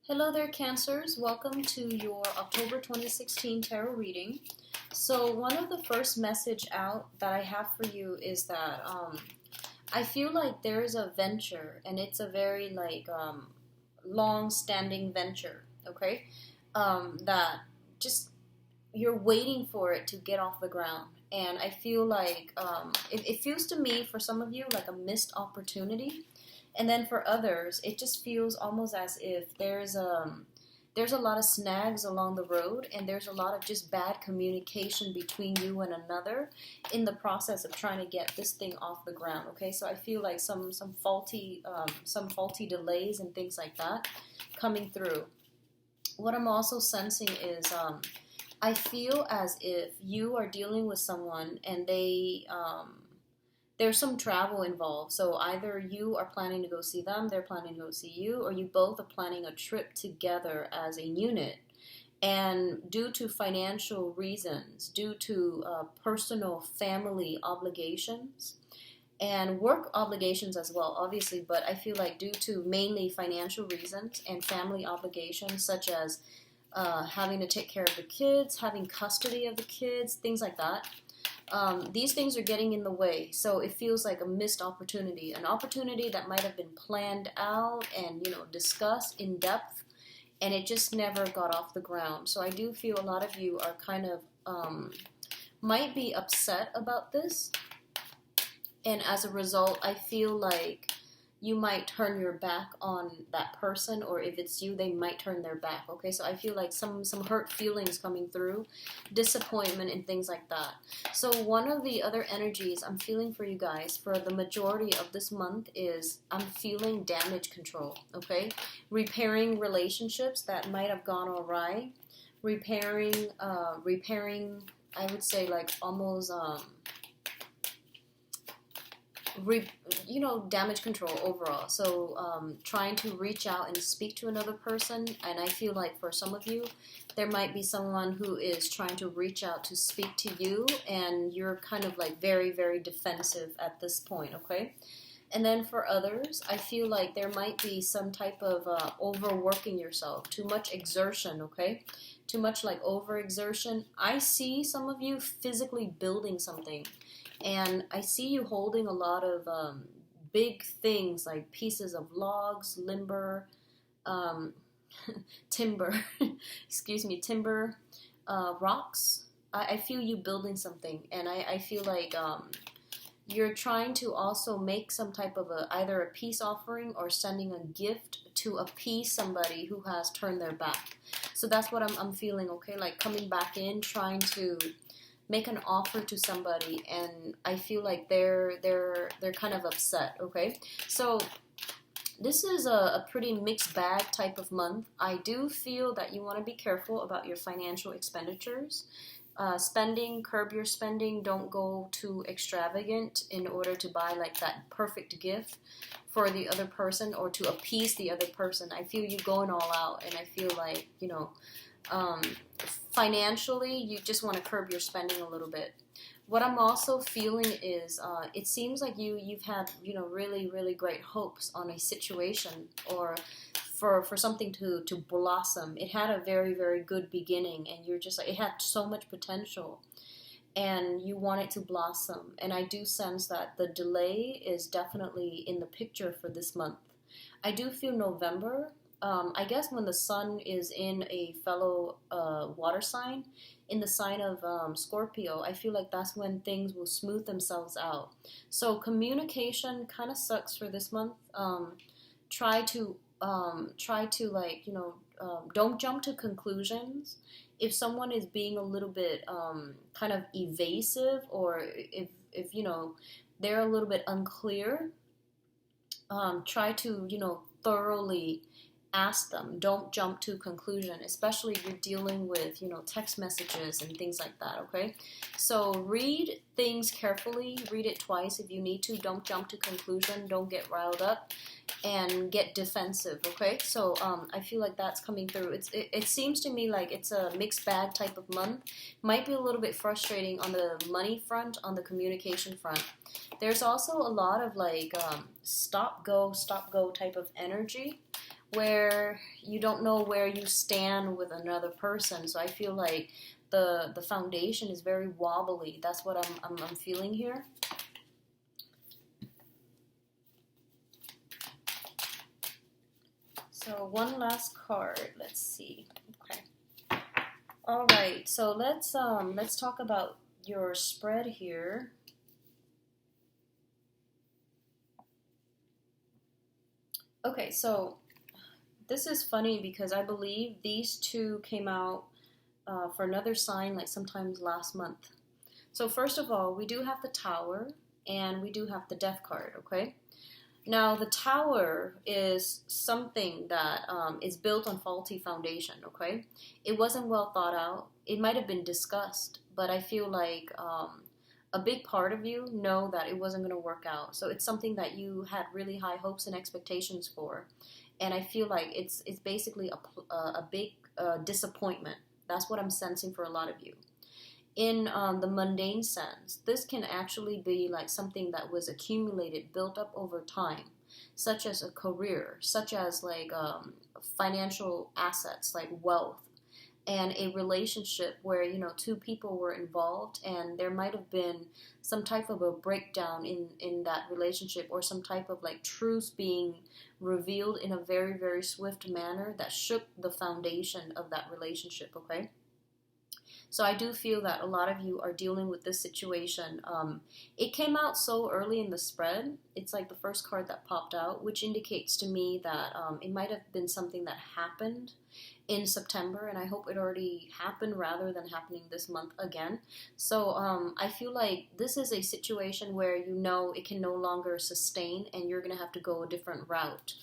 Hello there, Cancers. Welcome to your October 2016 tarot reading. So, one of the first message out that I have for you is that I feel like there is a venture, and it's a very long-standing venture. Okay, that just you're waiting for it to get off the ground, and I feel like it feels to me for some of you like a missed opportunity. And then for others, it just feels almost as if there's a lot of snags along the road, and there's a lot of just bad communication between you and another in the process of trying to get this thing off the ground. Okay, so I feel like some faulty delays and things like that coming through. What I'm also sensing is I feel as if you are dealing with someone and there's some travel involved. So either you are planning to go see them, they're planning to go see you, or you both are planning a trip together as a unit. And due to financial reasons, due to personal family obligations, and work obligations as well, obviously, but I feel like due to mainly financial reasons and family obligations, such as having to take care of the kids, having custody of the kids, things like that, these things are getting in the way. So it feels like a missed opportunity, an opportunity that might have been planned out and discussed in depth, and it just never got off the ground. So I do feel a lot of you are kind of might be upset about this, and as a result, I feel like you might turn your back on that person, or if it's you, they might turn their back. Okay, so I feel like some hurt feelings coming through, disappointment and things like that. So one of the other energies I'm feeling for you guys for the majority of this month is I'm feeling damage control. Okay, repairing relationships that might have gone awry, repairing I would say like almost damage control overall. So trying to reach out and speak to another person, and I feel like for some of you, there might be someone who is trying to reach out to speak to you, and you're kind of like very, very defensive at this point, okay? And then for others, I feel like there might be some type of overworking yourself, too much exertion, okay? Too much like overexertion. I see some of you physically building something, and I see you holding a lot of big things like pieces of logs, limber, um, timber, timber, rocks. I feel you building something, and I feel like you're trying to also make some type of either a peace offering or sending a gift to appease somebody who has turned their back. So that's what I'm feeling, okay? Like coming back in, trying to make an offer to somebody, and I feel like they're kind of upset, okay? So this is a pretty mixed bag type of month. I do feel that you want to be careful about your financial expenditures. Curb your spending. Don't go too extravagant in order to buy like that perfect gift for the other person or to appease the other person. I feel you going all out, and I feel like, um, financially, you just want to curb your spending a little bit. What I'm also feeling is it seems like you've had really, really great hopes on a situation, or for something to blossom. It had a very, very good beginning, and you're just like, it had so much potential, and you want it to blossom. And I do sense that the delay is definitely in the picture for this month. I do feel November, I guess when the sun is in a fellow water sign, in the sign of Scorpio, I feel like that's when things will smooth themselves out. So communication kind of sucks for this month. Try to don't jump to conclusions. If someone is being a little bit kind of evasive, or if they're a little bit unclear, try to thoroughly ask them. Don't jump to conclusion, especially if you're dealing with text messages and things like that. Okay, so read things carefully, read it twice if you need to. Don't jump to conclusion, don't get riled up and get defensive. Okay, so I feel like that's coming through. It seems to me like it's a mixed bag type of month. Might be a little bit frustrating on the money front, on the communication front. There's also a lot of like stop go type of energy, where you don't know where you stand with another person. So I feel like the foundation is very wobbly. That's what I'm feeling here. So one last card. Let's see. Okay. All right. So let's talk about your spread here. Okay, so this is funny because I believe these two came out for another sign like sometimes last month. So first of all, we do have the Tower and we do have the Death card, okay? Now, the Tower is something that is built on faulty foundation, okay? It wasn't well thought out. It might have been discussed, but I feel like a big part of you know that it wasn't going to work out. So it's something that you had really high hopes and expectations for. And I feel like it's basically a big disappointment. That's what I'm sensing for a lot of you. In the mundane sense, this can actually be like something that was accumulated, built up over time, such as a career, such as like financial assets, like wealth, and a relationship where, you know, two people were involved and there might have been some type of a breakdown in that relationship, or some type of like truths being revealed in a very, very swift manner that shook the foundation of that relationship, okay? So I do feel that a lot of you are dealing with this situation. It came out so early in the spread. It's like the first card that popped out, which indicates to me that it might have been something that happened in September, and I hope it already happened rather than happening this month again. So I feel like this is a situation where you know it can no longer sustain and you're going to have to go a different route.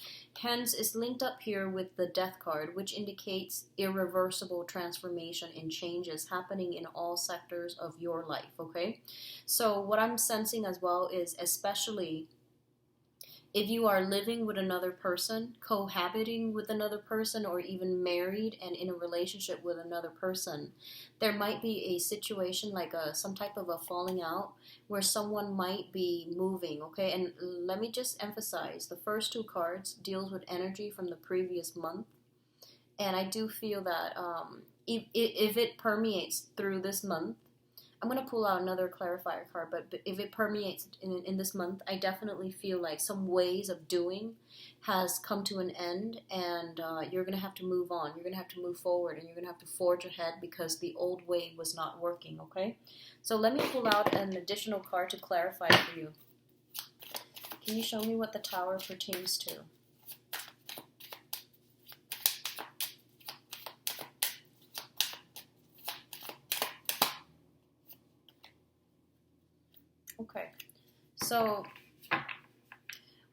Hence, it's linked up here with the Death card, which indicates irreversible transformation and changes happening in all sectors of your life, okay? So what I'm sensing as well is, especially if you are living with another person, cohabiting with another person, or even married and in a relationship with another person, there might be a situation like some type of a falling out where someone might be moving, okay? And let me just emphasize, the first two cards deals with energy from the previous month. And I do feel that if it permeates through this month, I'm going to pull out another clarifier card, but if it permeates in this month, I definitely feel like some ways of doing has come to an end, and you're going to have to move on. You're going to have to move forward, and you're going to have to forge ahead because the old way was not working, okay? So let me pull out an additional card to clarify for you. Can you show me what the Tower pertains to? Okay, so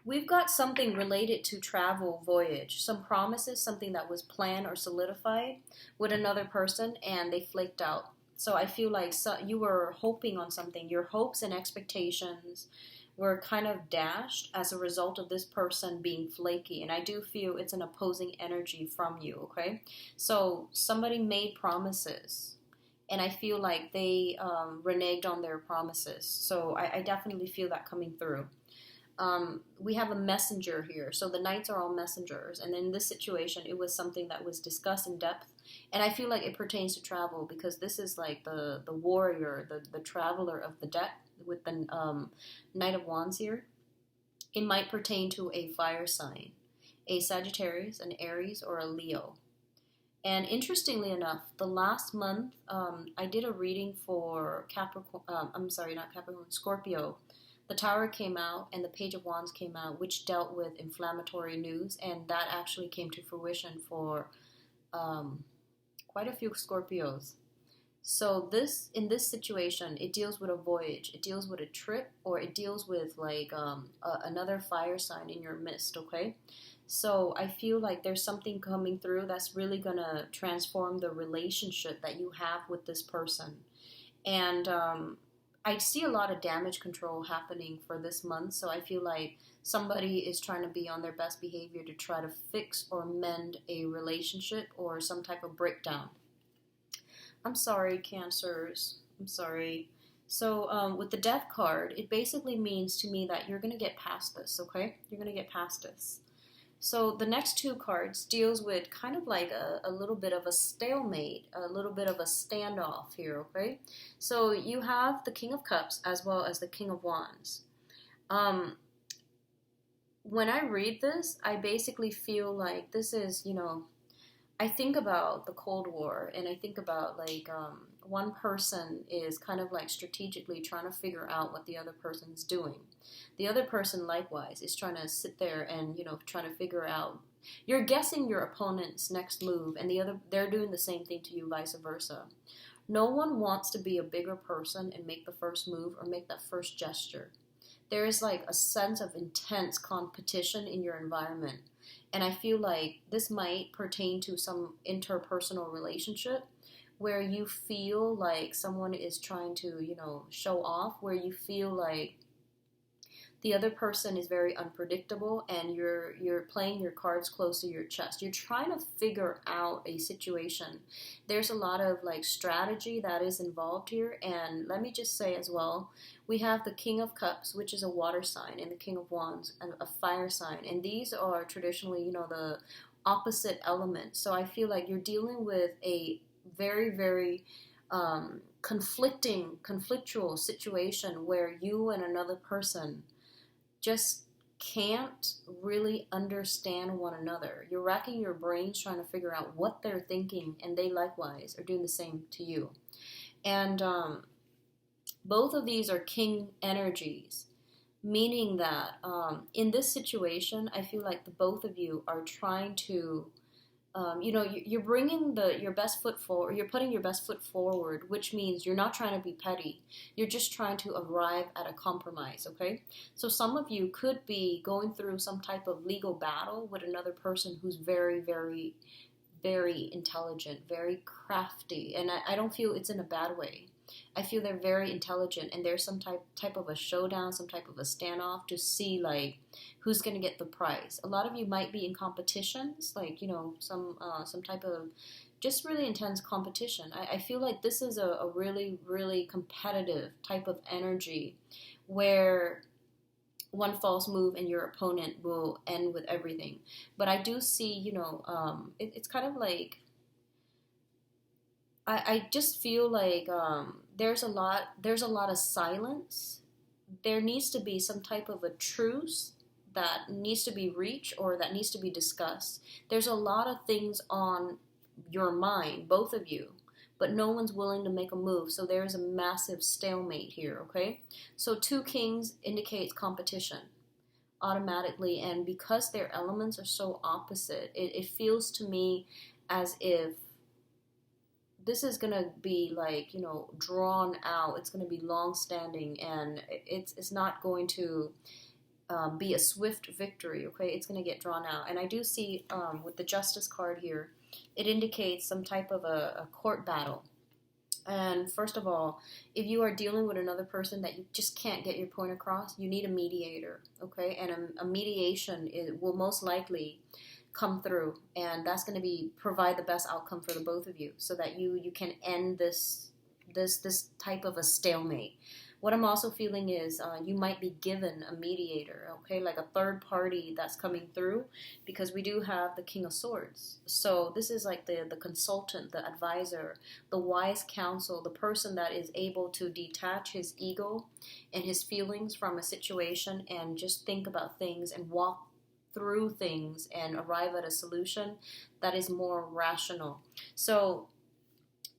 we've got something related to travel, voyage, some promises, something that was planned or solidified with another person and they flaked out. So I feel like you were hoping on something. Your hopes and expectations were kind of dashed as a result of this person being flaky. And I do feel it's an opposing energy from you, okay? So somebody made promises, and I feel like they reneged on their promises. So I definitely feel that coming through. We have a messenger here. So the knights are all messengers. And in this situation, it was something that was discussed in depth. And I feel like it pertains to travel because this is like the warrior, the traveler of the deck with the Knight of Wands here. It might pertain to a fire sign, a Sagittarius, an Aries, or a Leo. And interestingly enough, the last month, I did a reading for Capricorn, not Capricorn, Scorpio. The Tower came out and the Page of Wands came out, which dealt with inflammatory news, and that actually came to fruition for quite a few Scorpios. So in this situation, it deals with a voyage, it deals with a trip, or it deals with like another fire sign in your midst, okay? So I feel like there's something coming through that's really going to transform the relationship that you have with this person. And I see a lot of damage control happening for this month. So I feel like somebody is trying to be on their best behavior to try to fix or mend a relationship or some type of breakdown. I'm sorry, Cancers. I'm sorry. So with the Death card, it basically means to me that you're going to get past this, okay? You're going to get past this. So the next two cards deals with kind of like a little bit of a stalemate, a little bit of a standoff here, okay? So you have the King of Cups as well as the King of Wands. Um, when I read this, I basically feel like this is, I think about the Cold War, and I think about like one person is kind of like strategically trying to figure out what the other person's doing. The other person likewise is trying to sit there and trying to figure out. You're guessing your opponent's next move, and they're doing the same thing to you, vice versa. No one wants to be a bigger person and make the first move or make that first gesture. There is like a sense of intense competition in your environment. And I feel like this might pertain to some interpersonal relationship where you feel like someone is trying to, show off, where you feel like the other person is very unpredictable and you're playing your cards close to your chest. You're trying to figure out a situation. There's a lot of like strategy that is involved here, and let me just say as well, we have the King of Cups, which is a water sign, and the King of Wands, a fire sign, and these are traditionally, the opposite element. So I feel like you're dealing with a very, very conflictual situation where you and another person just can't really understand one another. You're racking your brains trying to figure out what they're thinking, and they likewise are doing the same to you. And both of these are king energies, meaning that in this situation, I feel like the both of you are trying to you're bringing your best foot forward. You're putting your best foot forward, which means you're not trying to be petty. You're just trying to arrive at a compromise, okay? So some of you could be going through some type of legal battle with another person who's very, very, very intelligent, very crafty. And I don't feel it's in a bad way. I feel they're very intelligent, and there's some type of a showdown, some type of a standoff to see like who's going to get the prize. A lot of you might be in competitions, like some type of just really intense competition. I feel like this is a really, really competitive type of energy where one false move and your opponent will end with everything. But I do see, it's kind of like I just feel like there's a lot of silence. There needs to be some type of a truce that needs to be reached or that needs to be discussed. There's a lot of things on your mind, both of you, but no one's willing to make a move. So there's a massive stalemate here, okay? So two kings indicates competition automatically, and because their elements are so opposite, it feels to me as if this is going to be like, drawn out. It's going to be long standing, and it's not going to be a swift victory, okay? It's going to get drawn out. And I do see with the Justice card here, it indicates some type of a court battle. And first of all, if you are dealing with another person that you just can't get your point across, you need a mediator, okay? And a mediation will most likely come through, and that's going to be provide the best outcome for the both of you, so that you can end this type of a stalemate. What I'm also feeling is you might be given a mediator, okay, like a third party that's coming through, because we do have the King of Swords. So this is like the consultant, the advisor, the wise counsel, the person that is able to detach his ego and his feelings from a situation and just think about things and walk through things and arrive at a solution that is more rational. So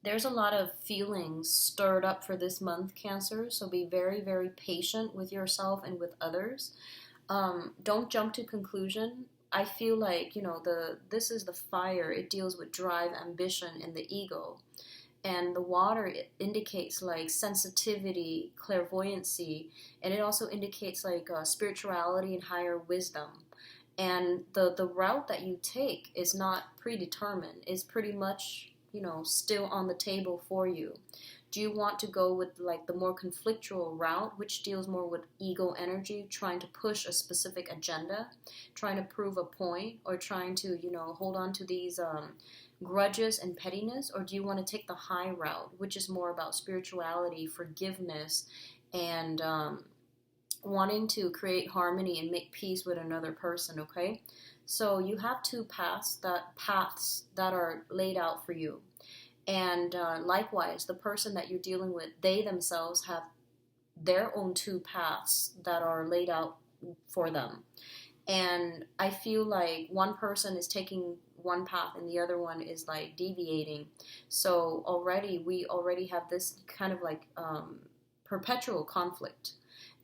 there's a lot of feelings stirred up for this month, Cancer, so be very, very patient with yourself and with others. Don't jump to conclusion. I feel like, this is the fire. It deals with drive, ambition, and the ego. And the water, it indicates like sensitivity, clairvoyancy, and it also indicates like spirituality and higher wisdom. And the route that you take is not predetermined. It's pretty much, still on the table for you. Do you want to go with like the more conflictual route, which deals more with ego energy, trying to push a specific agenda, trying to prove a point, or trying to, hold on to these grudges and pettiness? Or do you want to take the high route, which is more about spirituality, forgiveness, and wanting to create harmony and make peace with another person, okay? So you have two paths that are laid out for you. And likewise, the person that you're dealing with, they themselves have their own two paths that are laid out for them. And I feel like one person is taking one path and the other one is like deviating. So we already have this kind of like perpetual conflict.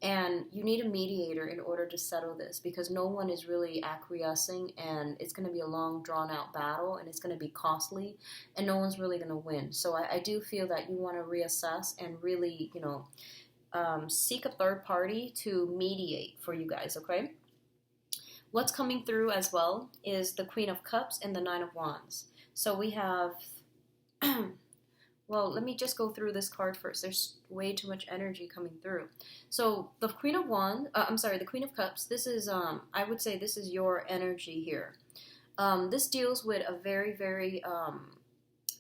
And you need a mediator in order to settle this, because no one is really acquiescing, and it's going to be a long, drawn out battle, and it's going to be costly, and no one's really going to win. So I do feel that you want to reassess and really, seek a third party to mediate for you guys, okay? What's coming through as well is the Queen of Cups and the Nine of Wands. So we have, well, let me just go through this card first. There's way too much energy coming through. So the Queen of Wands, the Queen of Cups, this is, I would say this is your energy here. This deals with a very, very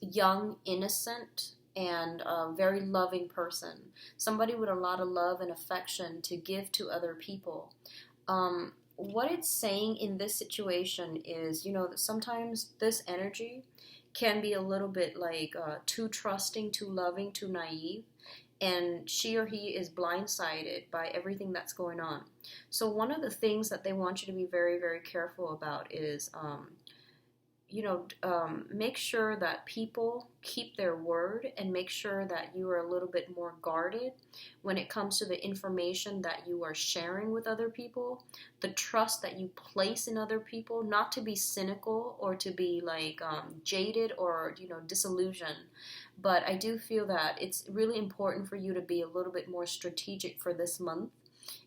young, innocent, and very loving person. Somebody with a lot of love and affection to give to other people. What it's saying in this situation is, that sometimes this energy can be a little bit like too trusting, too loving, too naive, and she or he is blindsided by everything that's going on. So one of the things that they want you to be very, very careful about is make sure that people keep their word, and make sure that you are a little bit more guarded when it comes to the information that you are sharing with other people, the trust that you place in other people, not to be cynical or to be like jaded or, disillusioned. But I do feel that it's really important for you to be a little bit more strategic for this month,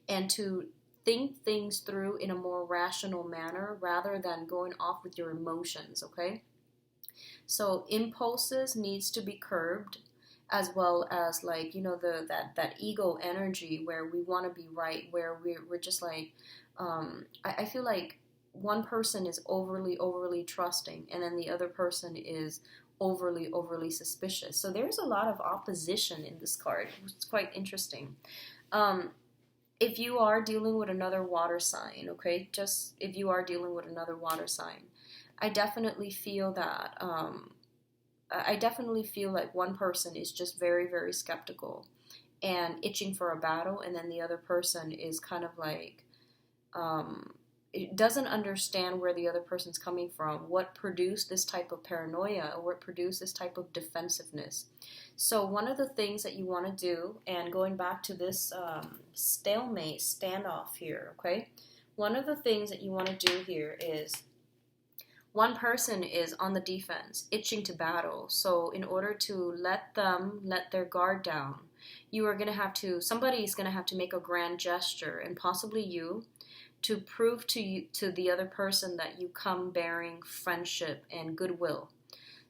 and to think things through in a more rational manner rather than going off with your emotions, okay? So impulses needs to be curbed, as well as like, that ego energy where we want to be right, where we're just like, I feel like one person is overly trusting, and then the other person is overly suspicious. So there's a lot of opposition in this card. It's quite interesting. If you are dealing with another water sign, okay, just if you are dealing with another water sign, I definitely feel that, like one person is just very, very skeptical and itching for a battle, and then the other person is kind of like, it doesn't understand where the other person's coming from, what produced this type of paranoia, or what produced this type of defensiveness. So one of the things that you want to do, and going back to this stalemate standoff here, okay, one of the things that you want to do here is, one person is on the defense, itching to battle. So in order to let their guard down, somebody's going to have to make a grand gesture, and possibly you, to prove to the other person that you come bearing friendship and goodwill.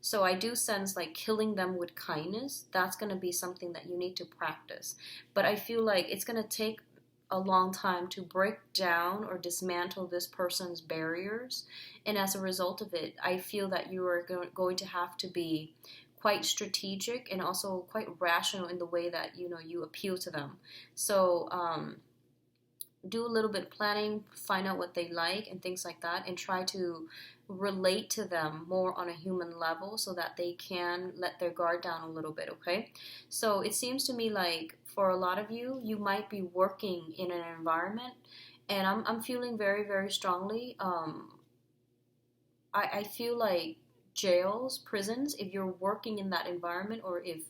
So I do sense like killing them with kindness. That's going to be something that you need to practice. But I feel like it's going to take a long time to break down or dismantle this person's barriers. And as a result of it, I feel that you are going to have to be quite strategic and also quite rational in the way that, you appeal to them. So, do a little bit of planning, find out what they like and things like that, and try to relate to them more on a human level so that they can let their guard down a little bit, okay? So it seems to me like for a lot of you, you might be working in an environment, and I'm feeling very, very strongly, I feel like jails, prisons, if you're working in that environment, or if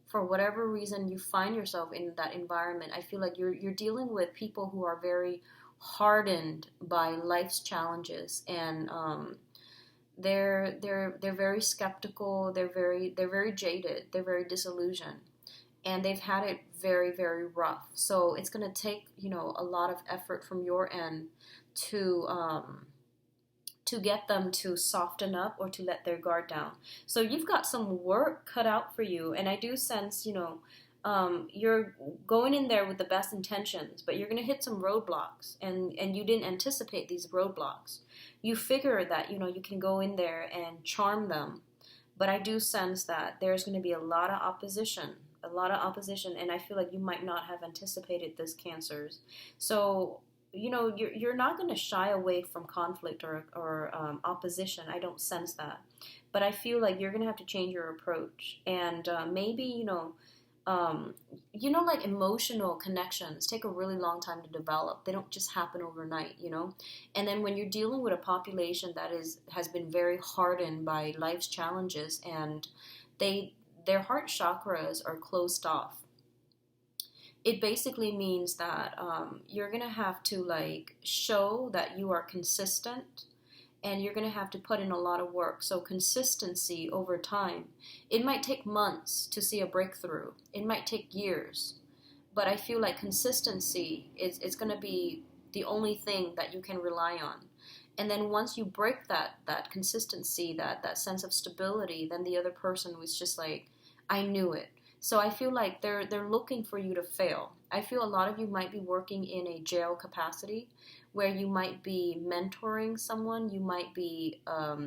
for whatever reason you find yourself in that environment, I feel like you're dealing with people who are very hardened by life's challenges, and they're very skeptical. They're very jaded. They're very disillusioned, and they've had it very, very rough. So it's gonna take a lot of effort from your end to get them to soften up or to let their guard down. So you've got some work cut out for you, and I do sense, you're going in there with the best intentions, but you're going to hit some roadblocks, and you didn't anticipate these roadblocks. You figure that, you can go in there and charm them, but I do sense that there's going to be a lot of opposition, and I feel like you might not have anticipated this, Cancers. So you're not going to shy away from conflict or opposition. I don't sense that, but I feel like you're going to have to change your approach, and maybe um, like emotional connections take a really long time to develop. They don't just happen overnight. And then when you're dealing with a population that has been very hardened by life's challenges, and their heart chakras are closed off, it basically means that you're gonna have to like show that you are consistent, and you're gonna have to put in a lot of work. So consistency over time. It might take months to see a breakthrough. It might take years, but I feel like consistency is gonna be the only thing that you can rely on. And then once you break that consistency, that sense of stability, then the other person was just like, I knew it. So I feel like they're looking for you to fail. I feel a lot of you might be working in a jail capacity where you might be mentoring someone, you might be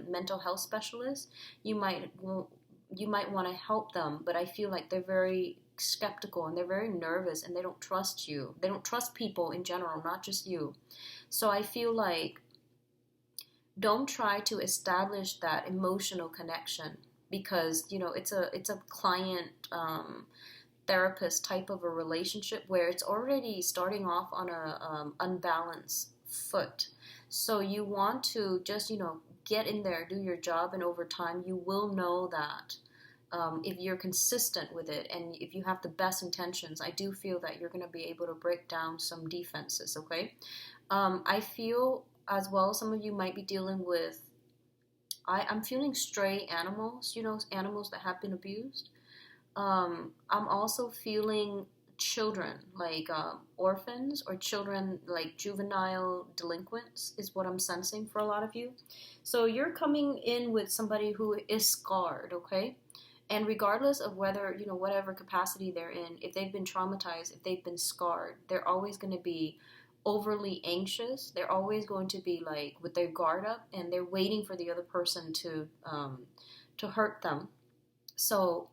mental health specialist, you might want to help them, but I feel like they're very skeptical and they're very nervous and they don't trust you. They don't trust people in general, not just you. So I feel like don't try to establish that emotional connection, because it's a client therapist type of a relationship where it's already starting off on a unbalanced foot. So you want to just get in there, do your job, and over time you will know that if you're consistent with it and if you have the best intentions, I do feel that you're going to be able to break down some defenses. Okay. I feel as well some of you might be dealing with, I'm feeling stray animals, animals that have been abused. I'm also feeling children, like orphans, or children like juvenile delinquents, is what I'm sensing for a lot of you. So you're coming in with somebody who is scarred, okay? And regardless of whether, whatever capacity they're in, if they've been traumatized, if they've been scarred, they're always going to be overly anxious. They're always going to be like with their guard up, and they're waiting for the other person to hurt them. So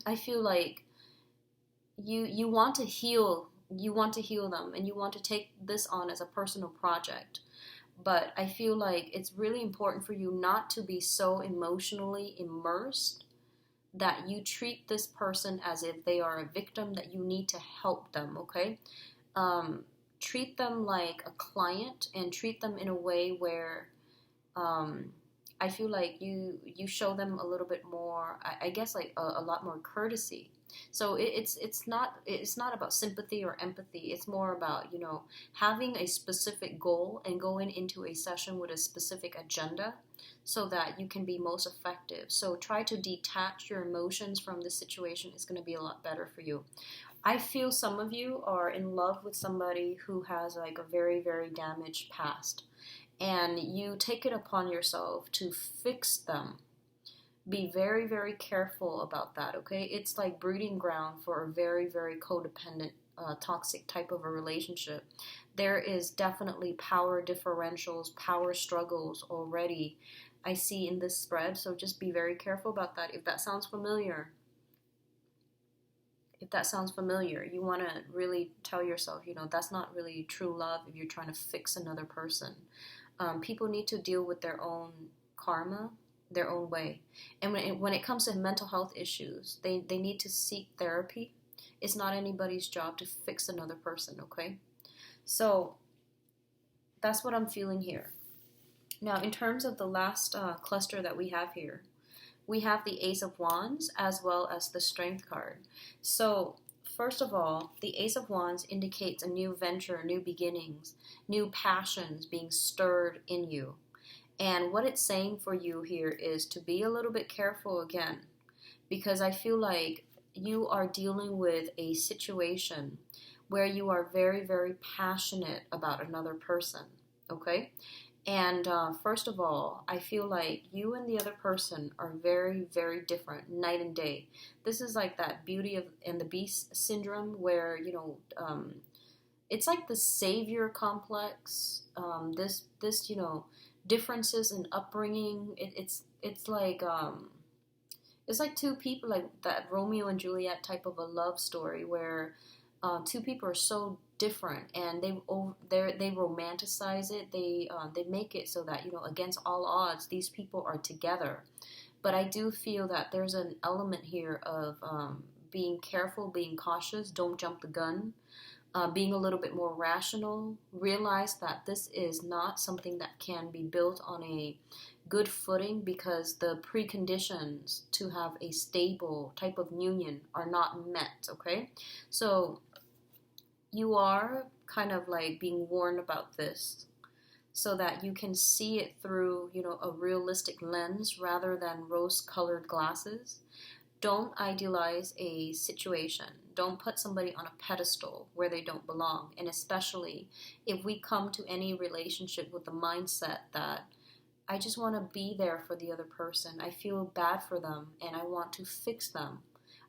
I feel like you want to heal. You want to heal them, and you want to take this on as a personal project. But I feel like it's really important for you not to be so emotionally immersed that you treat this person as if they are a victim, that you need to help them, okay? Treat them like a client, and treat them in a way where I feel like you show them a little bit more, I guess, like a lot more courtesy. So it's not about sympathy or empathy. It's more about having a specific goal and going into a session with a specific agenda, so that you can be most effective. So try to detach your emotions from this situation. It's going to be a lot better for you. I feel some of you are in love with somebody who has like a very, very damaged past, and you take it upon yourself to fix them. Be very, very careful about that, okay? It's like breeding ground for a very, very codependent, toxic type of a relationship. There is definitely power differentials, power struggles already I see in this spread, so just be very careful about that. If that sounds familiar, you want to really tell yourself, that's not really true love if you're trying to fix another person. People need to deal with their own karma their own way. And when it comes to mental health issues, they need to seek therapy. It's not anybody's job to fix another person, okay? So that's what I'm feeling here. Now, in terms of the last cluster that we have here, we have the Ace of Wands as well as the Strength card. So first of all, the Ace of Wands indicates a new venture, new beginnings, new passions being stirred in you. And what it's saying for you here is to be a little bit careful again, because I feel like you are dealing with a situation where you are very, very passionate about another person, okay? And first of all, I feel like you and the other person are very, very different, night and day. This is like that Beauty and the Beast syndrome where, it's like the savior complex, this differences in upbringing. It's like two people, like that Romeo and Juliet type of a love story where Two people are so different, and they romanticize it. They make it so that, against all odds, these people are together. But I do feel that there's an element here of being careful, being cautious, don't jump the gun, being a little bit more rational, realize that this is not something that can be built on a good footing because the preconditions to have a stable type of union are not met, okay? So you are kind of like being warned about this so that you can see it through, a realistic lens rather than rose-colored glasses. Don't idealize a situation. Don't put somebody on a pedestal where they don't belong. And especially if we come to any relationship with the mindset that I just want to be there for the other person. I feel bad for them and I want to fix them.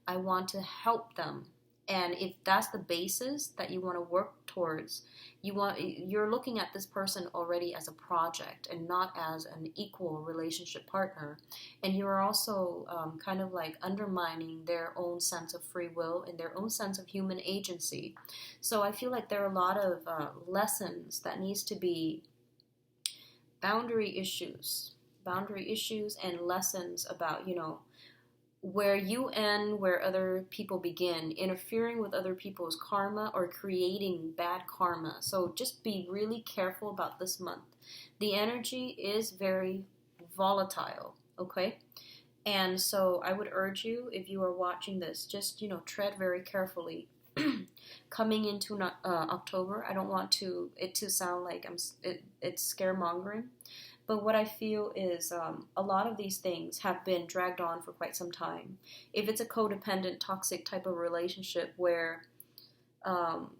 I want to help them. And if that's the basis that you want to work towards, you're looking at this person already as a project and not as an equal relationship partner. And you're also kind of like undermining their own sense of free will and their own sense of human agency. So I feel like there are a lot of lessons that needs to be boundary issues and lessons about, where you end, where other people begin, interfering with other people's karma or creating bad karma. So just be really careful about this month. The energy is very volatile, okay? And so I would urge you, if you are watching this, just, tread very carefully. Coming into October, I don't want it to sound like it's scaremongering. But what I feel is a lot of these things have been dragged on for quite some time. If it's a codependent, toxic type of relationship where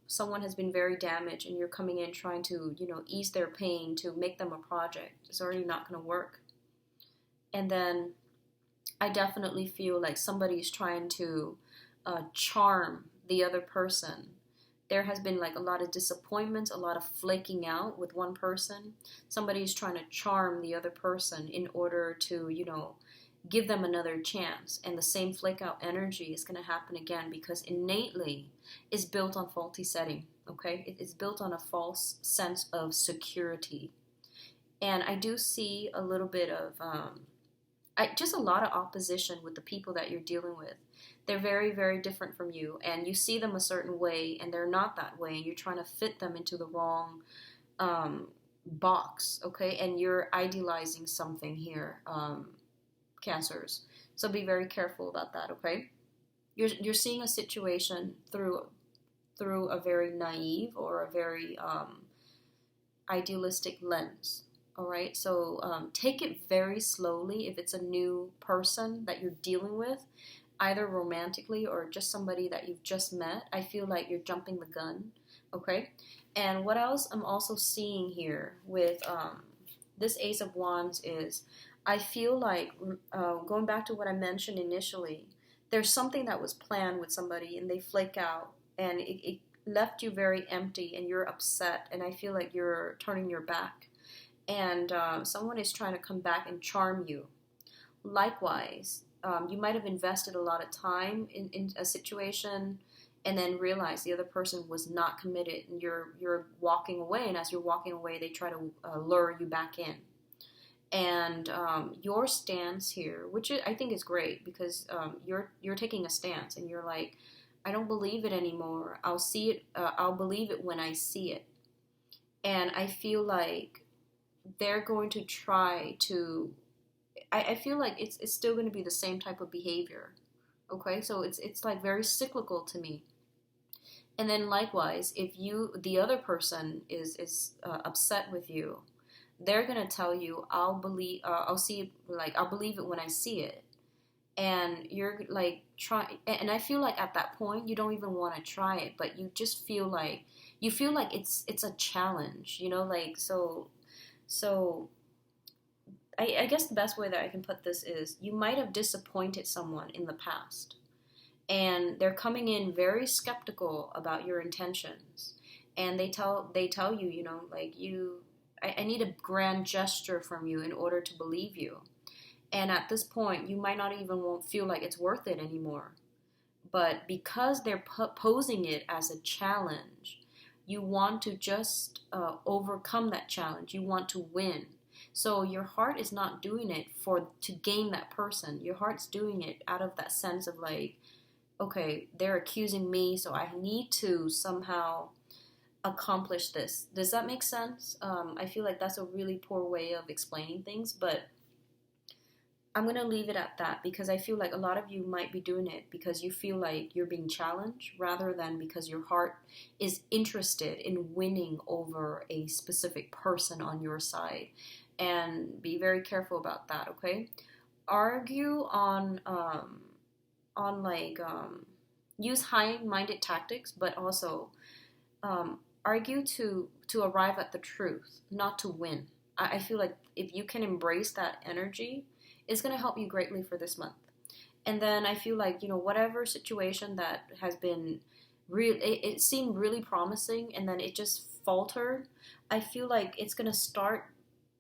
someone has been very damaged and you're coming in trying to, ease their pain to make them a project, it's already not going to work. And then I definitely feel like somebody's trying to charm the other person. There has been like a lot of disappointments, a lot of flaking out with one person. Somebody's trying to charm the other person in order to, give them another chance. And the same flake out energy is going to happen again because innately it's built on faulty setting, okay? It's built on a false sense of security. And I do see a little bit of, just a lot of opposition with the people that you're dealing with. They're very, very different from you, and you see them a certain way, and they're not that way, and you're trying to fit them into the wrong box, okay? And you're idealizing something here, Cancers. So be very careful about that, okay? You're seeing a situation through a very naive or a very idealistic lens. All right, so take it very slowly if it's a new person that you're dealing with, either romantically or just somebody that you've just met. I feel like you're jumping the gun, okay? And what else I'm also seeing here with this Ace of Wands is, I feel like, going back to what I mentioned initially, there's something that was planned with somebody and they flake out and it left you very empty and you're upset and I feel like you're turning your back. And someone is trying to come back and charm you. Likewise, you might have invested a lot of time in a situation and then realized the other person was not committed and you're walking away, and as you're walking away they try to lure you back in. And your stance here, which I think is great because you're taking a stance and you're like, I don't believe it anymore. I'll see it. I'll believe it when I see it. And I feel like they're going to try to, I feel like it's still going to be the same type of behavior, okay? So it's like very cyclical to me. And then likewise, if the other person is upset with you, they're going to tell you, I'll believe it when I see it. And you're like and I feel like at that point you don't even want to try it, but you just feel like it's a challenge, like so I guess the best way that I can put this is you might have disappointed someone in the past and they're coming in very skeptical about your intentions, and they tell you, like I need a grand gesture from you in order to believe you. And at this point you might not even feel like it's worth it anymore, but because they're posing it as a challenge, you want to just overcome that challenge. You want to win. So your heart is not doing it to gain that person. Your heart's doing it out of that sense of like, okay, they're accusing me, so I need to somehow accomplish this. Does that make sense? I feel like that's a really poor way of explaining things, but I'm going to leave it at that because I feel like a lot of you might be doing it because you feel like you're being challenged rather than because your heart is interested in winning over a specific person on your side. And be very careful about that, okay? Argue use high-minded tactics, but also argue to arrive at the truth, not to win. I feel like if you can embrace that energy, it's going to help you greatly for this month. And then I feel like, whatever situation that has been real, it seemed really promising and then it just faltered. I feel like it's going to start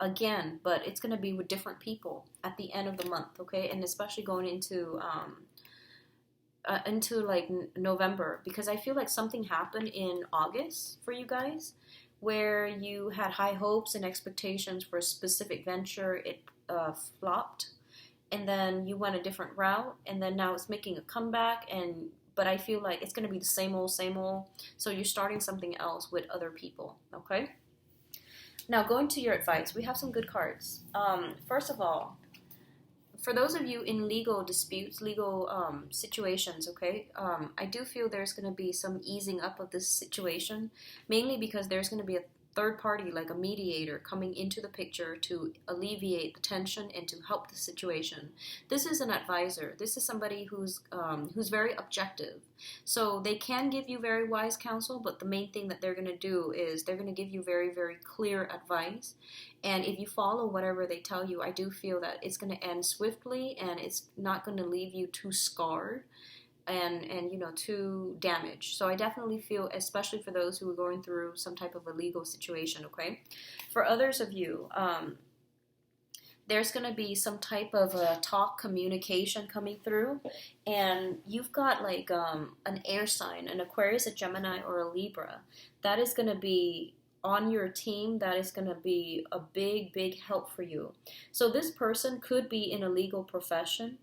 again, but it's going to be with different people at the end of the month, okay? And especially going into like November, because I feel like something happened in August for you guys where you had high hopes and expectations for a specific venture. It flopped, and then you went a different route, and then now it's making a comeback, but I feel like it's going to be the same old, so you're starting something else with other people, okay? Now, going to your advice, we have some good cards. First of all, for those of you in legal disputes, legal situations, okay, I do feel there's going to be some easing up of this situation, mainly because there's going to be a third party, like a mediator, coming into the picture to alleviate the tension and to help the situation. This is an advisor. This is somebody who's very objective. So they can give you very wise counsel, but the main thing that they're going to do is they're going to give you very, very clear advice. And if you follow whatever they tell you, I do feel that it's going to end swiftly and it's not going to leave you too scarred and too damaged. So I definitely feel, especially for those who are going through some type of a legal situation, okay? For others of you, there's going to be some type of a talk communication coming through, and you've got like an air sign, an Aquarius, a Gemini, or a Libra. That is going to be on your team. That is going to be a big, big help for you. So this person could be in a legal profession.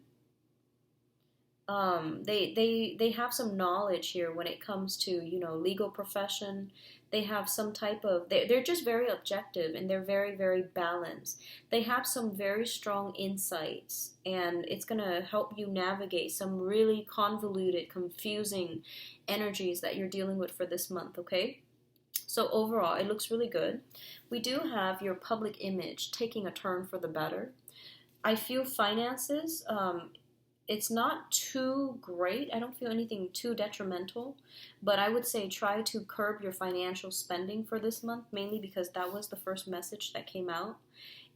They have some knowledge here when it comes to, legal profession. They have some type of, they're just very objective and they're very, very balanced. They have some very strong insights and it's going to help you navigate some really convoluted, confusing energies that you're dealing with for this month, okay? So overall, it looks really good. We do have your public image taking a turn for the better. I feel finances, it's not too great. I don't feel anything too detrimental, but I would say try to curb your financial spending for this month, mainly because that was the first message that came out.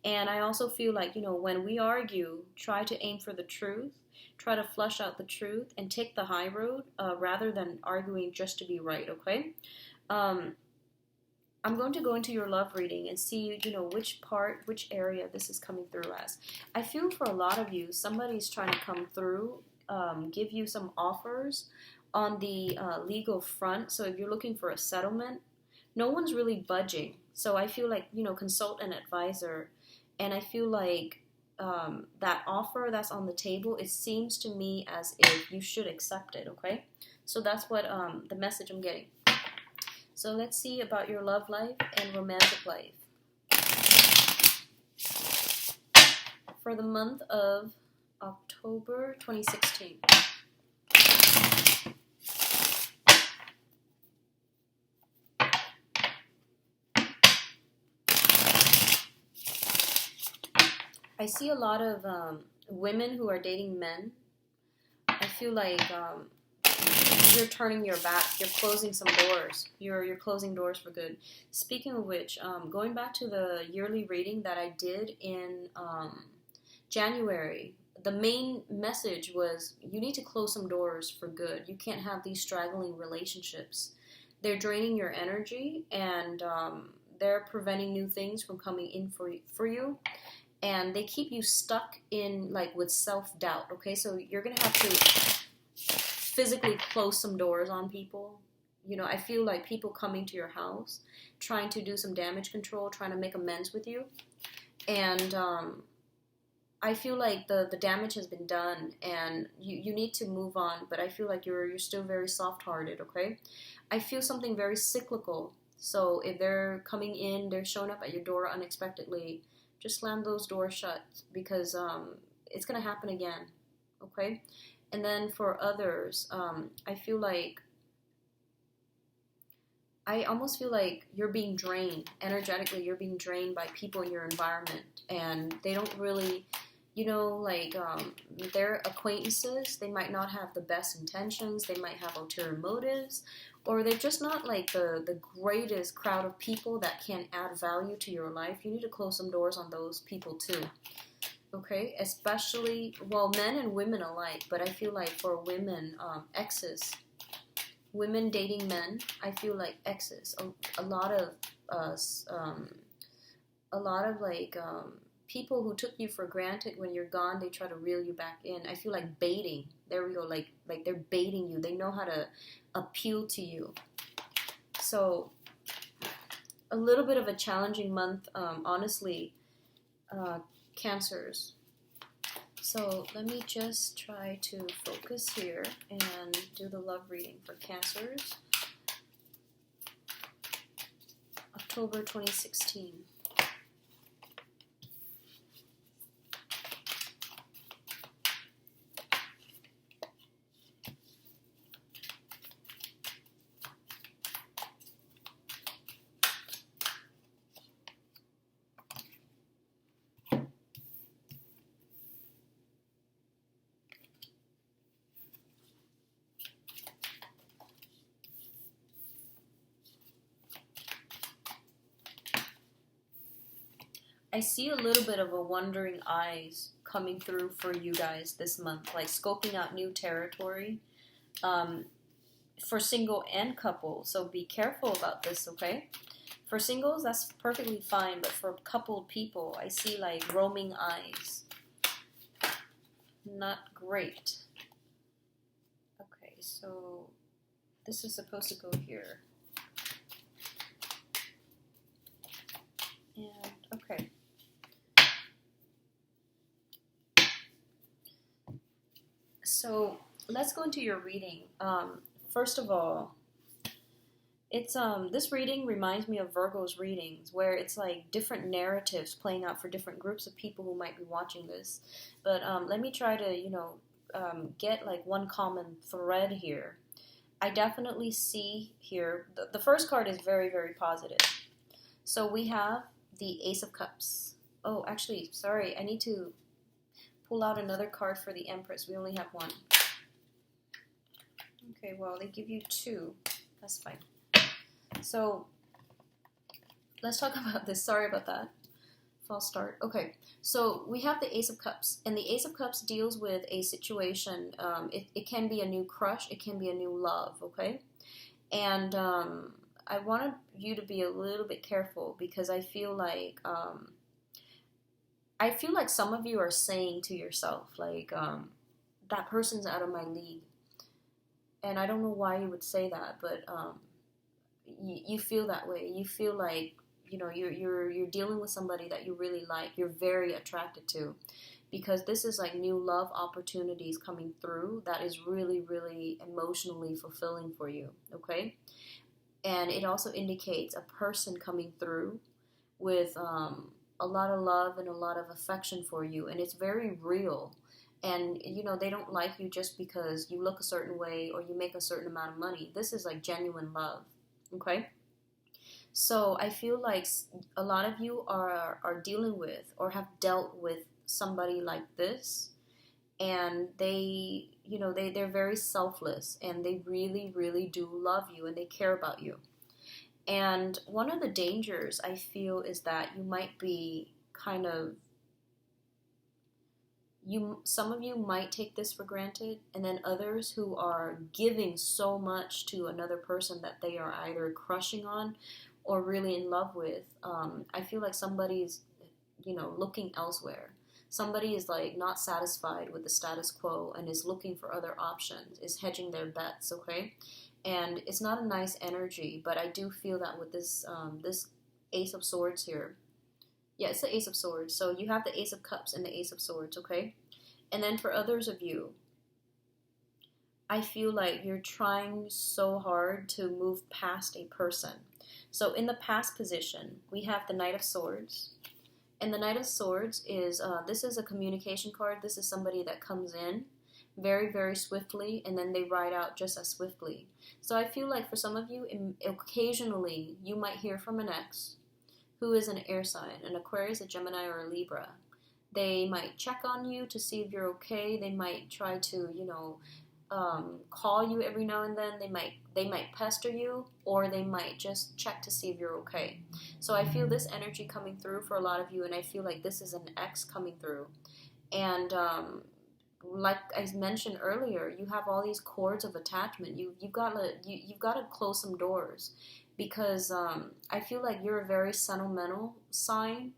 And I also feel like, when we argue, try to aim for the truth, try to flush out the truth and take the high road rather than arguing just to be right, okay? I'm going to go into your love reading and see, which area this is coming through as. I feel for a lot of you, somebody's trying to come through, give you some offers on the legal front. So if you're looking for a settlement, no one's really budging. So I feel like, consult an advisor. And I feel like that offer that's on the table, it seems to me as if you should accept it, okay? So that's what the message I'm getting. So let's see about your love life and romantic life. For the month of October 2016. I see a lot of women who are dating men. I feel like you're turning your back. You're closing some doors. You're closing doors for good. Speaking of which, going back to the yearly reading that I did in January, the main message was you need to close some doors for good. You can't have these straggling relationships. They're draining your energy and they're preventing new things from coming in for you. And they keep you stuck in with self-doubt, okay? So you're going to have to physically close some doors on people. I feel like people coming to your house, trying to do some damage control, trying to make amends with you. And I feel like the damage has been done and you need to move on, but I feel like you're still very soft-hearted, okay? I feel something very cyclical. So if they're coming in, they're showing up at your door unexpectedly, just slam those doors shut because it's going to happen again, okay? And then for others, I almost feel like you're being drained. Energetically, you're being drained by people in your environment. And they don't really, their acquaintances, they might not have the best intentions. They might have ulterior motives. Or they're just not like the greatest crowd of people that can add value to your life. You need to close some doors on those people too. Okay? Especially, men and women alike. But I feel like for women, exes, women dating men, I feel like exes. A lot of people who took you for granted when you're gone, they try to reel you back in. I feel like baiting. There we go. Like they're baiting you. They know how to appeal to you. So a little bit of a challenging month, honestly, Cancers. So let me just try to focus here and do the love reading for Cancers. October 2016. I see a little bit of a wandering eyes coming through for you guys this month, like scoping out new territory for single and couple. So be careful about this, okay? For singles, that's perfectly fine, but for coupled people, I see like roaming eyes. Not great. Okay, so this is supposed to go here. And, okay. So let's go into your reading. First of all, it's this reading reminds me of Virgo's readings, where it's like different narratives playing out for different groups of people who might be watching this. But let me try to get like one common thread here. I definitely see here the first card is very, very positive. So we have the Ace of Cups. Oh, actually, sorry, I need to pull out another card for the Empress. We only have one. Okay, well, they give you two. That's fine. So, let's talk about this. Sorry about that. False start. Okay, so we have the Ace of Cups. And the Ace of Cups deals with a situation. It can be a new crush. It can be a new love, okay? And I wanted you to be a little bit careful because I feel like some of you are saying to yourself, like, that person's out of my league. And I don't know why you would say that, but you feel that way. You feel like, you're dealing with somebody that you really like, you're very attracted to. Because this is like new love opportunities coming through that is really, really emotionally fulfilling for you, okay? And it also indicates a person coming through with a lot of love and a lot of affection for you, and it's very real. And they don't like you just because you look a certain way or you make a certain amount of money. This is like genuine love, okay? So I feel like a lot of you are dealing with or have dealt with somebody like this, and they're very selfless, and they really, really do love you, and they care about you. And one of the dangers I feel is that you might be kind of, some of you might take this for granted, and then others who are giving so much to another person that they are either crushing on or really in love with. I feel like somebody's, looking elsewhere. Somebody is like not satisfied with the status quo and is looking for other options, is hedging their bets, okay? And it's not a nice energy, but I do feel that with this Ace of Swords here. Yeah, it's the Ace of Swords. So you have the Ace of Cups and the Ace of Swords, okay? And then for others of you, I feel like you're trying so hard to move past a person. So in the past position, we have the Knight of Swords. And the Knight of Swords is, this is a communication card. This is somebody that comes in very, very swiftly, and then they ride out just as swiftly. So I feel like for some of you, occasionally, you might hear from an ex who is an air sign, an Aquarius, a Gemini, or a Libra. They might check on you to see if you're okay. They might try to, call you every now and then. They might pester you, or they might just check to see if you're okay. So I feel this energy coming through for a lot of you, and I feel like this is an ex coming through. And like I mentioned earlier, you have all these cords of attachment. You've got to close some doors, because I feel like you're a very sentimental sign,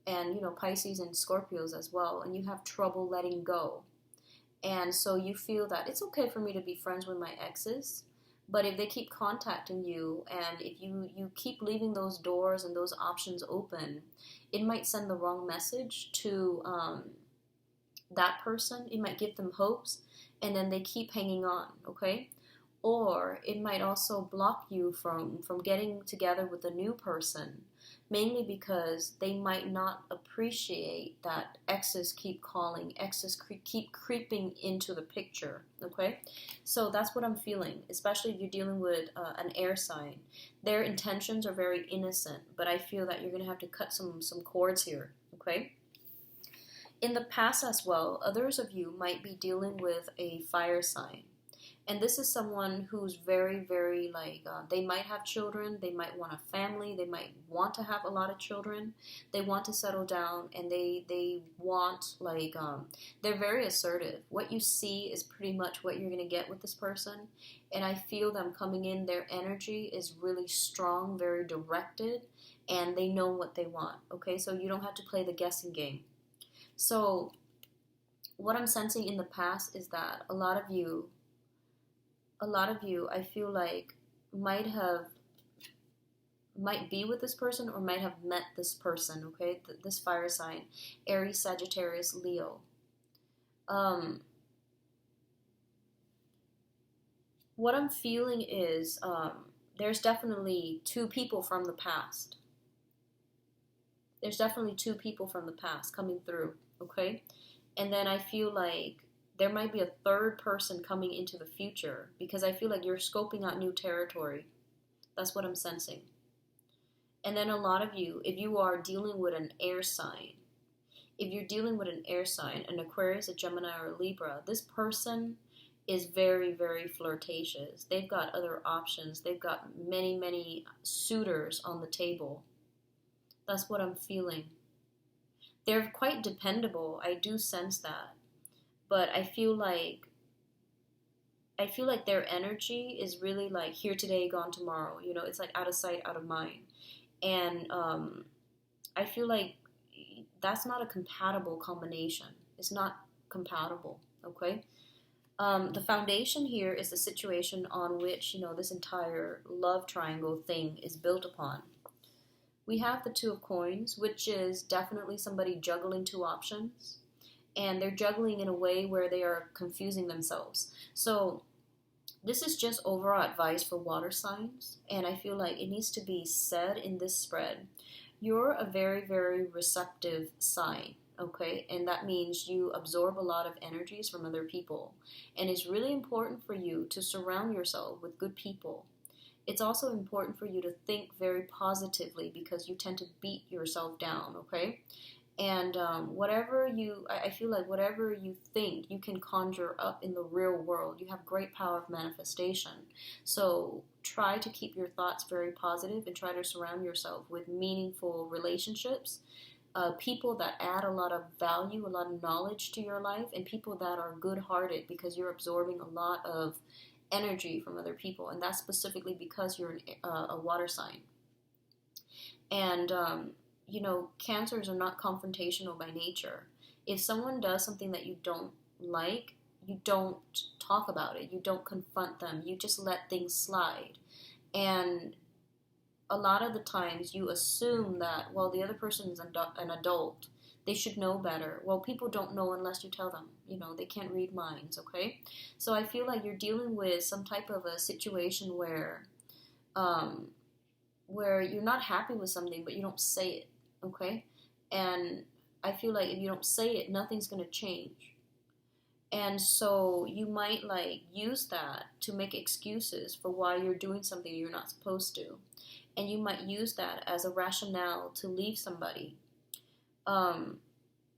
and Pisces and Scorpios as well, and you have trouble letting go. And so you feel that it's okay for me to be friends with my exes, but if they keep contacting you, and if you keep leaving those doors and those options open, it might send the wrong message to that person. It might give them hopes, and then they keep hanging on, okay? Or it might also block you from getting together with a new person, mainly because they might not appreciate that exes keep calling, exes keep creeping into the picture, okay? So that's what I'm feeling, especially if you're dealing with an air sign. Their intentions are very innocent, but I feel that you're going to have to cut some cords here, okay? In the past as well, others of you might be dealing with a fire sign. And this is someone who's very, very they might have children, they might want a family, they might want to have a lot of children, they want to settle down, and they want, they're very assertive. What you see is pretty much what you're going to get with this person. And I feel them coming in, their energy is really strong, very directed, and they know what they want, okay? So you don't have to play the guessing game. So what I'm sensing in the past is that a lot of you, I feel like might be with this person, or might have met this person, okay? This fire sign, Aries, Sagittarius, Leo. What I'm feeling is there's definitely two people from the past. There's definitely two people from the past coming through, okay? And then I feel like there might be a third person coming into the future, because I feel like you're scoping out new territory. That's what I'm sensing. And then a lot of you, if you are dealing with an air sign, an Aquarius, a Gemini, or a Libra, this person is very, very flirtatious. They've got other options. They've got many, many suitors on the table. That's what I'm feeling. They're quite dependable. I do sense that. But I feel like their energy is really like here today, gone tomorrow. It's like out of sight, out of mind. And I feel like that's not a compatible combination. It's not compatible, okay? The foundation here is the situation on which, this entire love triangle thing is built upon. We have the Two of Coins, which is definitely somebody juggling two options. And they're juggling in a way where they are confusing themselves. So this is just overall advice for water signs, and I feel like it needs to be said in this spread. You're a very, very receptive sign, okay? And that means you absorb a lot of energies from other people. And it's really important for you to surround yourself with good people. It's also important for you to think very positively, because you tend to beat yourself down, okay? And I feel like whatever you think, you can conjure up in the real world. You have great power of manifestation. So try to keep your thoughts very positive, and try to surround yourself with meaningful relationships, people that add a lot of value, a lot of knowledge to your life, and people that are good-hearted, because you're absorbing a lot of energy from other people. And that's specifically because you're a water sign. And Cancers are not confrontational by nature. If someone does something that you don't like, you don't talk about it. You don't confront them. You just let things slide. And a lot of the times you assume that, well, the other person is an adult. They should know better. Well, people don't know unless you tell them. They can't read minds, okay? So I feel like you're dealing with some type of a situation um, where you're not happy with something, but you don't say it, okay? And I feel like if you don't say it, nothing's going to change. And so you might like use that to make excuses for why you're doing something you're not supposed to. And you might use that as a rationale to leave somebody. Um,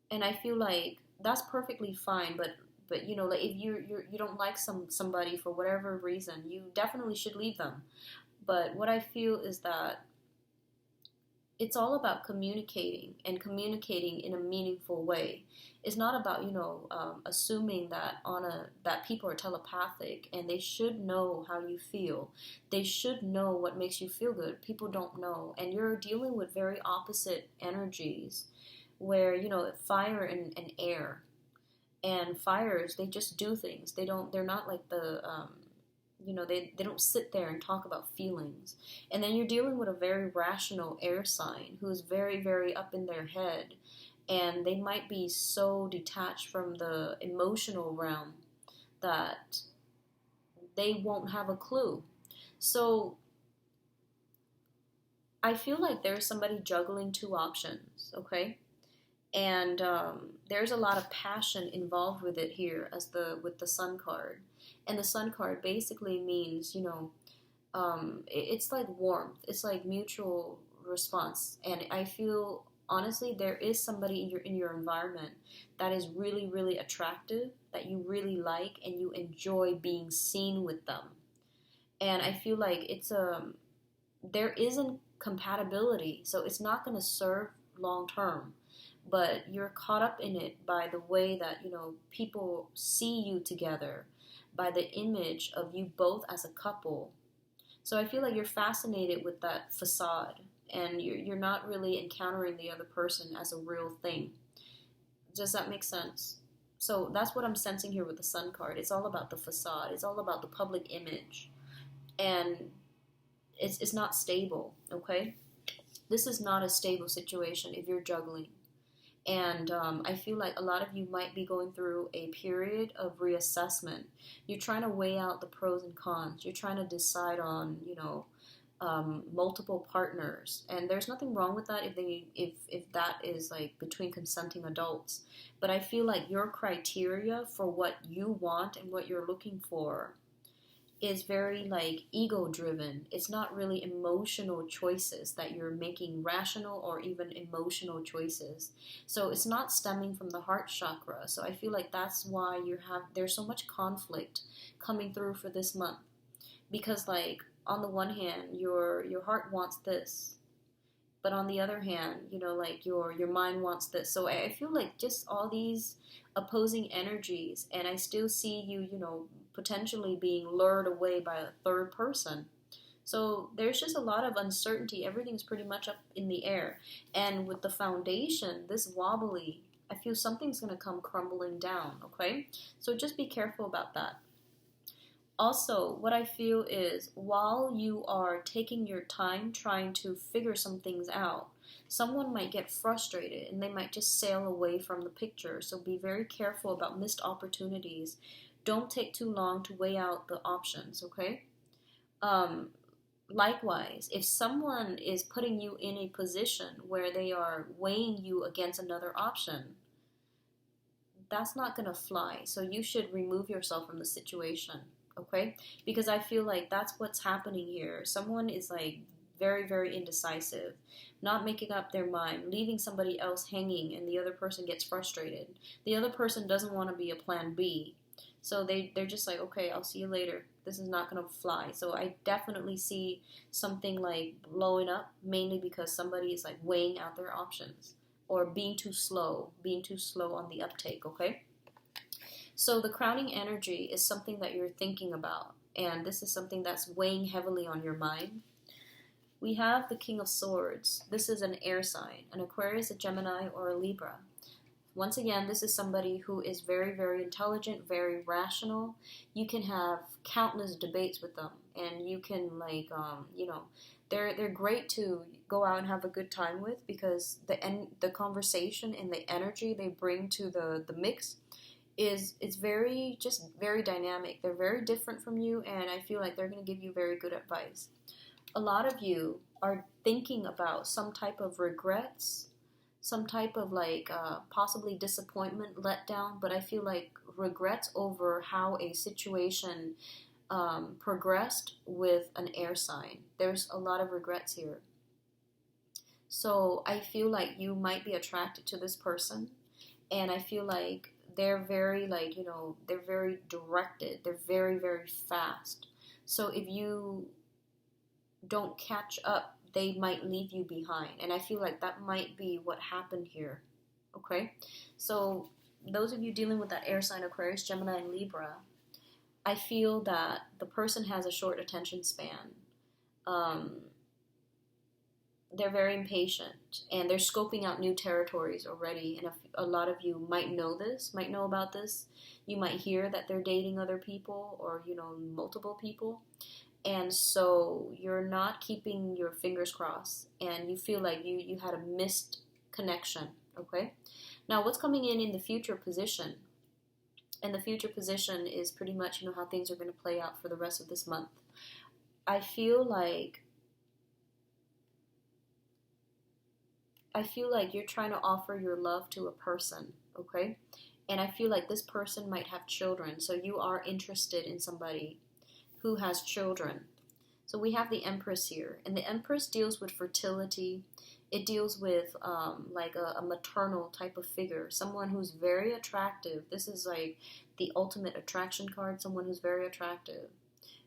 and I feel like that's perfectly fine, but like if you don't like somebody for whatever reason, you definitely should leave them. But what I feel is that it's all about communicating and communicating in a meaningful way. It's not about assuming that people are telepathic and they should know how you feel. They should know what makes you feel good. People don't know, and you're dealing with very opposite energies, where fire and air, and fires, they just do things. They're not like they don't sit there and talk about feelings. And then you're dealing with a very rational air sign who is very, very up in their head. And they might be so detached from the emotional realm that they won't have a clue. So I feel like there's somebody juggling two options, okay? And there's a lot of passion involved with it here with the Sun card. And the Sun card basically means it's like warmth, it's like mutual response. And I feel honestly there is somebody in your environment that is really, really attractive, that you really like, and you enjoy being seen with them. And I feel like there isn't compatibility, so it's not going to serve long term, but you're caught up in it by the way that people see you together, by the image of you both as a couple. So I feel like you're fascinated with that facade, and you're not really encountering the other person as a real thing. Does that make sense? So that's what I'm sensing here with the Sun card. It's all about the facade. It's all about the public image, and it's not stable. Okay, this is not a stable situation if you're juggling. And I feel like a lot of you might be going through a period of reassessment. You're trying to weigh out the pros and cons. You're trying to decide on, multiple partners. And there's nothing wrong with that if that is like between consenting adults. But I feel like your criteria for what you want and what you're looking for is very like ego driven. It's not really emotional choices that you're making, rational or even emotional choices. So it's not stemming from the heart chakra. So I feel like that's why there's so much conflict coming through for this month. Because like on the one hand, your heart wants this, but on the other hand, like your mind wants this. So I feel like just all these opposing energies, and I still see you, potentially being lured away by a third person. So there's just a lot of uncertainty. Everything's pretty much up in the air. And with the foundation, this wobbly, I feel something's going to come crumbling down, okay? So just be careful about that. Also, what I feel is while you are taking your time trying to figure some things out, someone might get frustrated and they might just sail away from the picture. So be very careful about missed opportunities. Don't take too long to weigh out the options, okay? Um, Likewise, if someone is putting you in a position where they are weighing you against another option, that's not going to fly. So you should remove yourself from the situation, okay? Because I feel like that's what's happening here. Someone is like very, very indecisive, not making up their mind, leaving somebody else hanging, and the other person gets frustrated. The other person doesn't want to be a plan B. So they're just like, okay, I'll see you later. This is not going to fly. So I definitely see something like blowing up, mainly because somebody is like weighing out their options or being too slow on the uptake, okay? So the crowning energy is something that you're thinking about, and this is something that's weighing heavily on your mind. We have the King of Swords. This is an air sign, an Aquarius, a Gemini, or a Libra. Once again, this is somebody who is very, very intelligent, very rational. You can have countless debates with them, and you can they're great to go out and have a good time with because the conversation and the energy they bring to the mix is very dynamic. They're very different from you, and I feel like they're going to give you very good advice. A lot of you are thinking about some type of regrets, some type of possibly disappointment, letdown, but I feel like regrets over how a situation progressed with an air sign. There's a lot of regrets here. So I feel like you might be attracted to this person, and I feel like they're very they're very directed. They're very, very fast. So if you don't catch up, they might leave you behind. And I feel like that might be what happened here. Okay? So those of you dealing with that air sign, Aquarius, Gemini, and Libra, I feel that the person has a short attention span. They're very impatient, and they're scoping out new territories already. And a lot of you might know about this. You might hear that they're dating other people or, multiple people. And so you're not keeping your fingers crossed, and you feel like you had a missed connection, okay? Now, what's coming in the future position? And the future position is pretty much, how things are going to play out for the rest of this month. I feel like you're trying to offer your love to a person, okay? And I feel like this person might have children, so you are interested in somebody who has children. So we have the Empress here, and the Empress deals with fertility. It deals with a maternal type of figure, someone who's very attractive. This is like the ultimate attraction card, someone who's very attractive,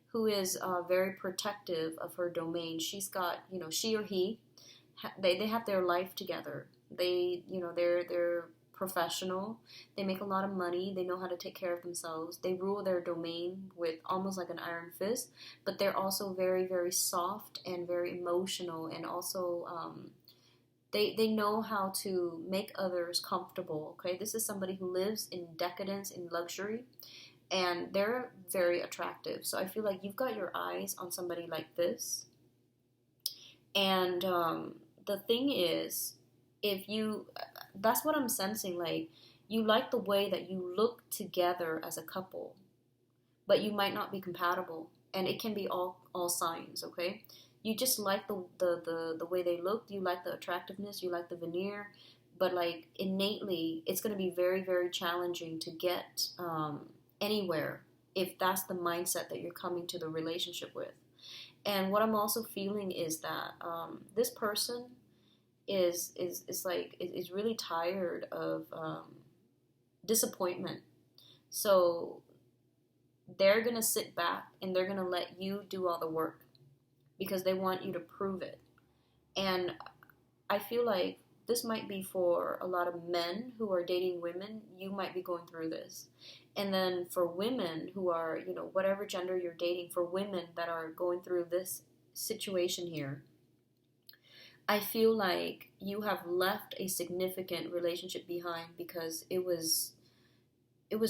who is very protective of her domain. She's got, she or he, they have their life together. They're professional. They make a lot of money. They know how to take care of themselves. They rule their domain with almost like an iron fist, but they're also very, very soft and very emotional, and also they know how to make others comfortable. Okay, this is somebody who lives in decadence, in luxury, and they're very attractive. So I feel like you've got your eyes on somebody like this. And the thing is, that's what I'm sensing, like, you like the way that you look together as a couple, but you might not be compatible, and it can be all signs, okay? You just like the way they look, you like the attractiveness, you like the veneer, but like innately, it's going to be very, very challenging to get anywhere if that's the mindset that you're coming to the relationship with. And what I'm also feeling is that this person is really tired of disappointment. So they're going to sit back and they're going to let you do all the work because they want you to prove it. And I feel like this might be for a lot of men who are dating women. You might be going through this. And then for women who are, whatever gender you're dating, for women that are going through this situation here, I feel like you have left a significant relationship behind because it was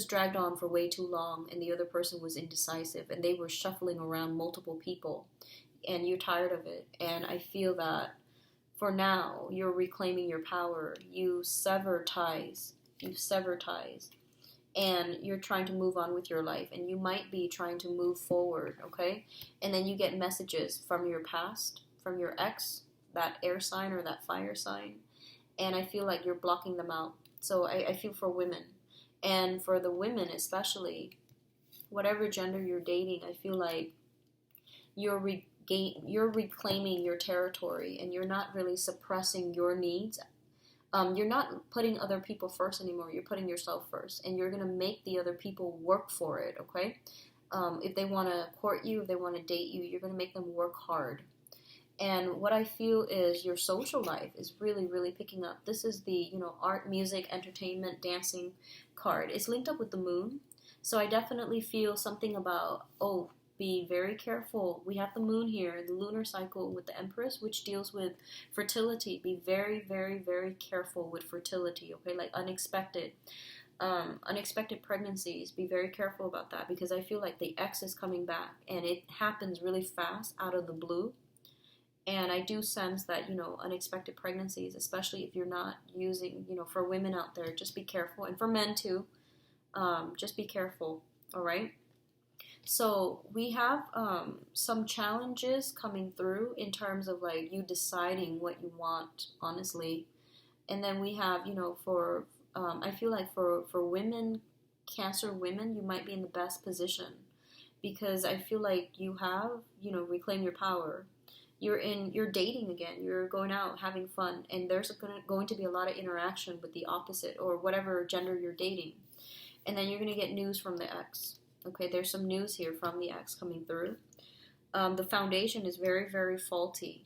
dragged on for way too long, and the other person was indecisive, and they were shuffling around multiple people, and you're tired of it. And I feel that for now, you're reclaiming your power. You sever ties, and you're trying to move on with your life, and you might be trying to move forward, okay? And then you get messages from your past, from your ex, that air sign or that fire sign, and I feel like you're blocking them out. So I feel for women, and for the women especially, whatever gender you're dating, I feel like you're reclaiming your territory, and you're not really suppressing your needs. You're not putting other people first anymore. You're putting yourself first, and you're going to make the other people work for it, okay? If they want to court you, if they want to date you, you're going to make them work hard. And what I feel is your social life is really, really picking up. This is the, art, music, entertainment, dancing card. It's linked up with the moon. So I definitely feel something about, be very careful. We have the moon here, the lunar cycle with the Empress, which deals with fertility. Be very, very, very careful with fertility, okay? Like unexpected pregnancies. Be very careful about that, because I feel like the X is coming back and it happens really fast out of the blue. And I do sense that, unexpected pregnancies, especially if you're not using, for women out there, just be careful. And for men too, just be careful, all right? So we have some challenges coming through in terms of like you deciding what you want, honestly. And then we have, for I feel like for women, Cancer women, you might be in the best position, because I feel like you have, reclaim your power. You're dating again. You're going out having fun, and there's going to be a lot of interaction with the opposite or whatever gender you're dating. And then you're going to get news from the ex. Okay, there's some news here from the ex coming through. The foundation is very, very faulty.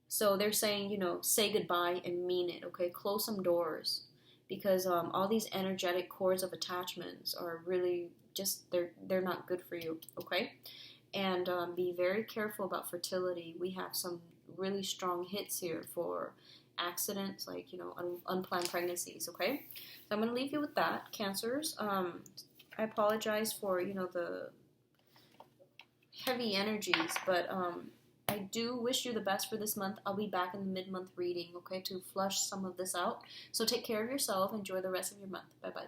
So they're saying, say goodbye and mean it, okay? Close some doors, because all these energetic cords of attachments are really just, they're not good for you, okay? And be very careful about fertility. We have some really strong hits here for accidents, like, unplanned pregnancies, okay? So I'm going to leave you with that, Cancers. I apologize for, the heavy energies, but I do wish you the best for this month. I'll be back in the mid-month reading, okay, to flush some of this out. So take care of yourself. Enjoy the rest of your month. Bye-bye.